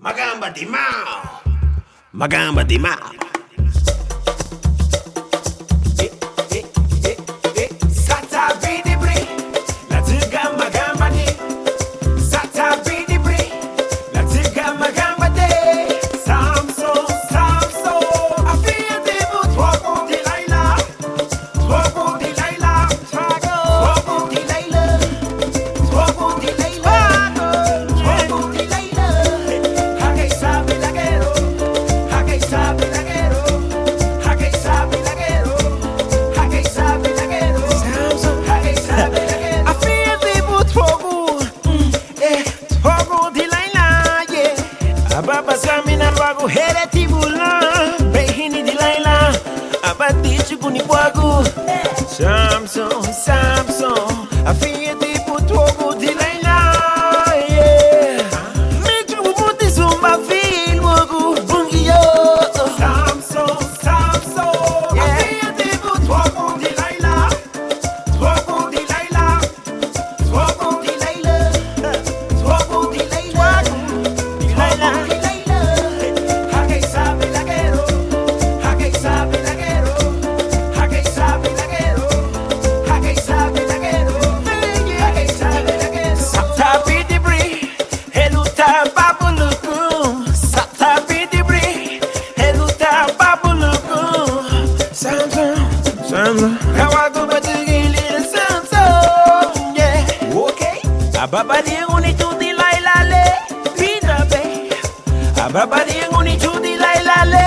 Magamba di Mao. Magamba di Mao. Sata bidi bri. Latiga magamba di. Sata bidi bri. Latiga magamba de. Samson, Samson. I feel the boot. Twoko di Laila. Twoko di Laila. Twoko di Laila. Twoko di Laila. Twoko di Laila. Hake sabe laguero. Hake sabe laguero. Hake sabe laguero. Hake sabe laguero. Samson. Hake sabe laguero. I feel the boot. Twoko. Twoko di Laila. Yeah. Ababa samina rwago here tibula. Behini di Laila. Abati chukuni bwagu. Samson, Samson. I feel the boot. Twoko di Laila. Yeah. Make you put this on my feel. Wogu bungi yo. Samson, Samson. I feel the boot. Twoko di Laila. Twoko di Laila. Twoko di Laila. Twoko di Laila. Di Laila. Di Laila. Hake sabe laguero. Hake sabe laguero. Hake sabe laguero. Hake sabe laguero. Hake sabe laguero. Sata bidi bri. Heluta babuluku. Sata bidi bri. Heluta babuluku. Samson, Samson. Kawago batigili Samson. Yeah. Okay. Ababa di nguni tudi Laila le. Pina be. Ababa di nguni tudi Laila le.